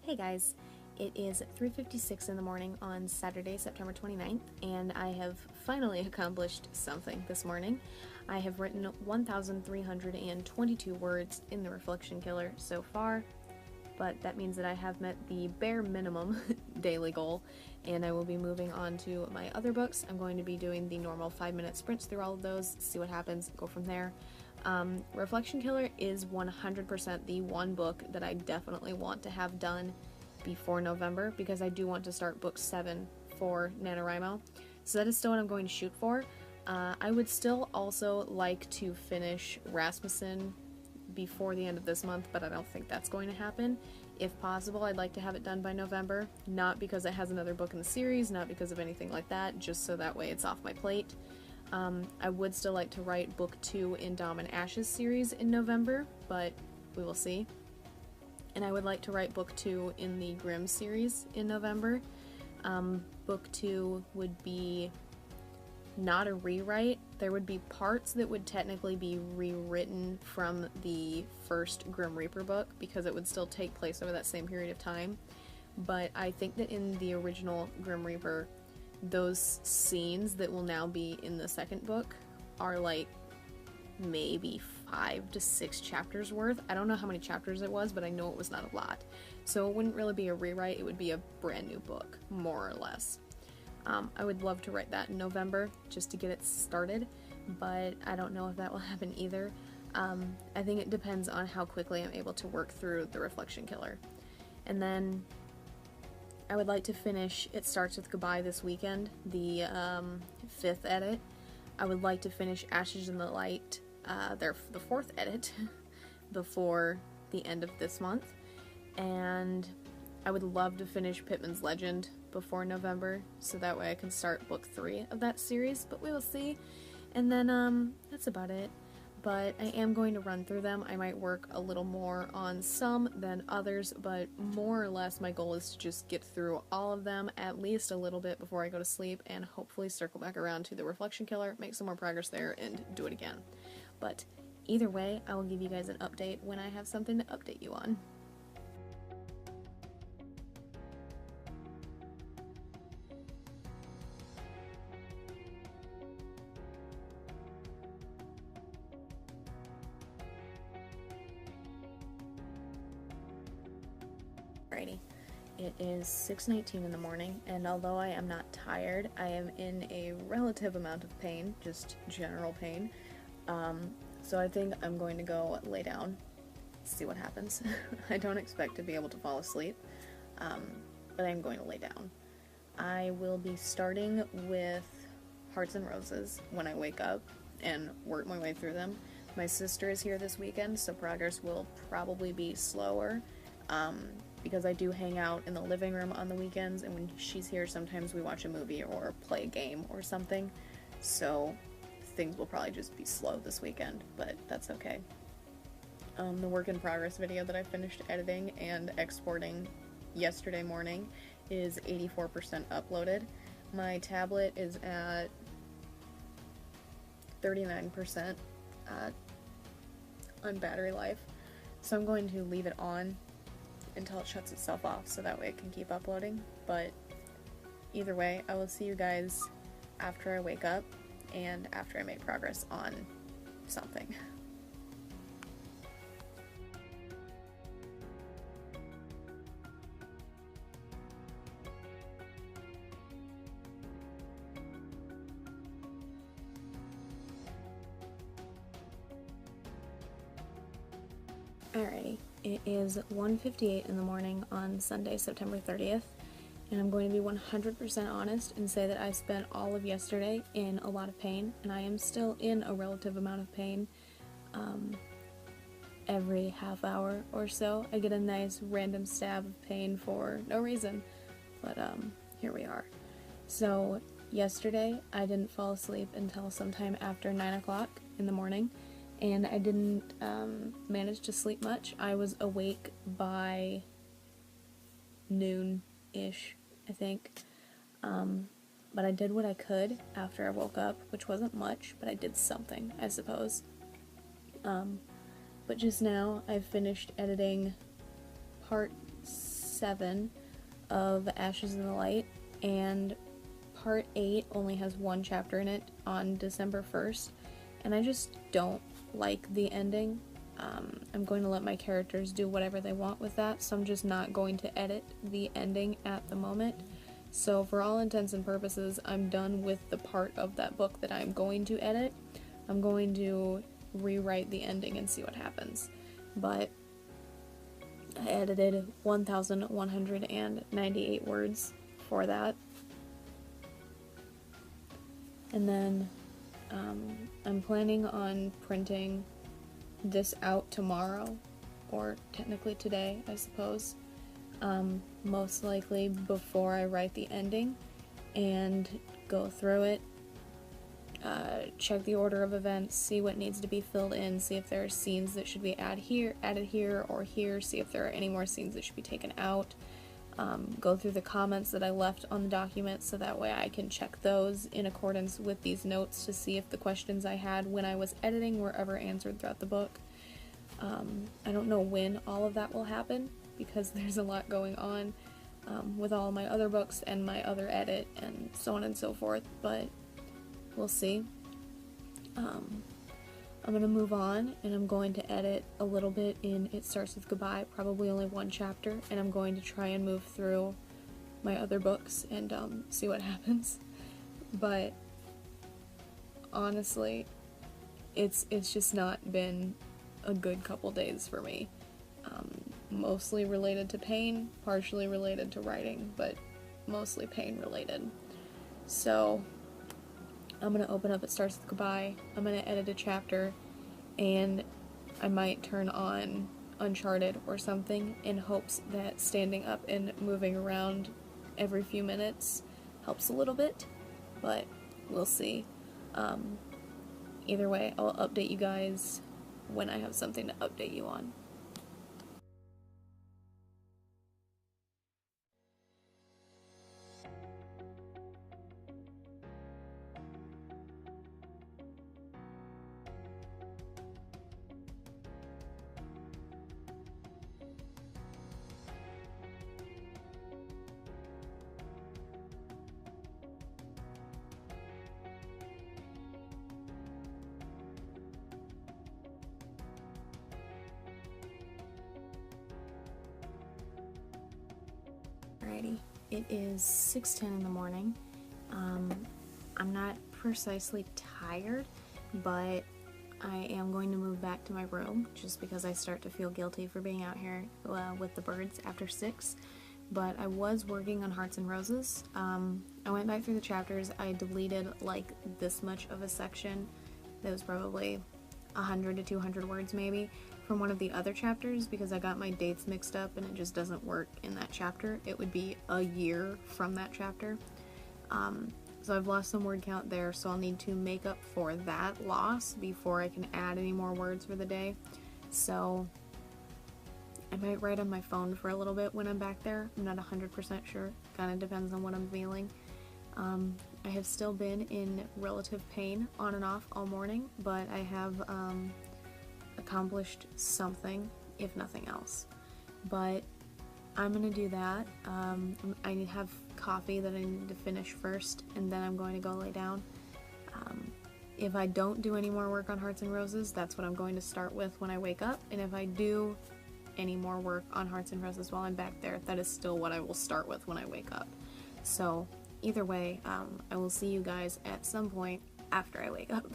Hey guys, it is 3:56 in the morning on Saturday, September 29th, and I have finally accomplished something this morning. I have written 1,322 words in the Reflection Killer so far, but that means that I have met the bare minimum daily goal, and I will be moving on to my other books. I'm going to be doing the normal 5-minute sprints through all of those, see what happens, go from there. Reflection Killer is 100% the one book that I definitely want to have done before November, because I do want to start book 7 for NaNoWRIMO. So that is still what I'm going to shoot for. I would still also like to finish Rasmussen before the end of this month, but I don't think that's going to happen. If possible, I'd like to have it done by November, not because it has another book in the series, not because of anything like that, just so that way it's off my plate. I would still like to write book 2 in Dom and Ash's series in November, but we will see. And I would like to write book 2 in the Grimm series in November. Book 2 would be not a rewrite. There would be parts that would technically be rewritten from the first Grim Reaper book, because it would still take place over that same period of time. But I think that in the original Grim Reaper, those scenes that will now be in the second book are like maybe 5 to 6 chapters worth. I don't know how many chapters it was, but I know it was not a lot. So it wouldn't really be a rewrite, it would be a brand new book, more or less. I would love to write that in November just to get it started, but I don't know if that will happen either. I think it depends on how quickly I'm able to work through the Reflection Killer. And then I would like to finish It Starts With Goodbye this weekend, the 5th edit. I would like to finish Ashes in the Light, the 4th edit, before the end of this month. And I would love to finish Pittman's Legend before November, so that way I can start book 3 of that series, but we will see. And then that's about it. But I am going to run through them. I might work a little more on some than others, but more or less my goal is to just get through all of them at least a little bit before I go to sleep, and hopefully circle back around to the Reflection Killer, make some more progress there, and do it again. But either way, I will give you guys an update when I have something to update you on. Alrighty, it is 6:19 in the morning, and although I am not tired, I am in a relative amount of pain, just general pain. So I think I'm going to go lay down, see what happens. I don't expect to be able to fall asleep, but I'm going to lay down. I will be starting with Hearts and Roses when I wake up and work my way through them. My sister is here this weekend, so progress will probably be slower. Because I do hang out in the living room on the weekends, and when she's here sometimes we watch a movie or play a game or something, so things will probably just be slow this weekend, but that's okay. The work in progress video that I finished editing and exporting yesterday morning is 84% uploaded. My tablet is at 39% on battery life, so I'm going to leave it on until it shuts itself off, so that way it can keep uploading. But either way, I will see you guys after I wake up and after I make progress on something. Alrighty, it is 1:58 in the morning on Sunday, September 30th, and I'm going to be 100% honest and say that I spent all of yesterday in a lot of pain, and I am still in a relative amount of pain. Every half hour or so, I get a nice random stab of pain for no reason, but here we are. So yesterday, I didn't fall asleep until sometime after 9 o'clock in the morning, and I didn't manage to sleep much. I was awake by noon-ish, I think. But I did what I could after I woke up, which wasn't much, but I did something, I suppose. But just now, I've finished editing part 7 of Ashes in the Light, and part 8 only has 1 chapter in it on December 1st, and I just don't like the ending. I'm going to let my characters do whatever they want with that, so I'm just not going to edit the ending at the moment. So for all intents and purposes, I'm done with the part of that book that I'm going to edit. I'm going to rewrite the ending and see what happens. But I edited 1,198 words for that. And then I'm planning on printing this out tomorrow, or technically today, I suppose. Most likely before I write the ending, and go through it, check the order of events, see what needs to be filled in, see if there are scenes that should be added here or here, see if there are any more scenes that should be taken out, go through the comments that I left on the document so that way I can check those in accordance with these notes to see if the questions I had when I was editing were ever answered throughout the book. I don't know when all of that will happen, because there's a lot going on with all my other books and my other edit and so on and so forth, but we'll see. I'm going to move on, and I'm going to edit a little bit in It Starts With Goodbye, probably only 1 chapter, and I'm going to try and move through my other books and see what happens. But honestly, it's just not been a good couple days for me. Mostly related to pain, partially related to writing, but mostly pain related. So I'm going to open up It Starts With Goodbye, I'm going to edit a chapter, and I might turn on Uncharted or something in hopes that standing up and moving around every few minutes helps a little bit, but we'll see. Either way, I'll update you guys when I have something to update you on. Alrighty, it is 6:10 in the morning. I'm not precisely tired, but I am going to move back to my room just because I start to feel guilty for being out here with the birds after 6. But I was working on Hearts and Roses. I went back through the chapters. I deleted like this much of a section that was probably 100 to 200 words maybe from one of the other chapters because I got my dates mixed up and it just doesn't work in that chapter. It would be a year from that chapter. So I've lost some word count there, so I'll need to make up for that loss before I can add any more words for the day. So I might write on my phone for a little bit when I'm back there. I'm not 100% sure. Kind of depends on what I'm feeling. I have still been in relative pain on and off all morning, but I have accomplished something, if nothing else. But I'm gonna do that. I need to have coffee that I need to finish first, and then I'm going to go lay down. If I don't do any more work on Hearts and Roses, that's what I'm going to start with when I wake up, and if I do any more work on Hearts and Roses while I'm back there, that is still what I will start with when I wake up. So either way, I will see you guys at some point after I wake up.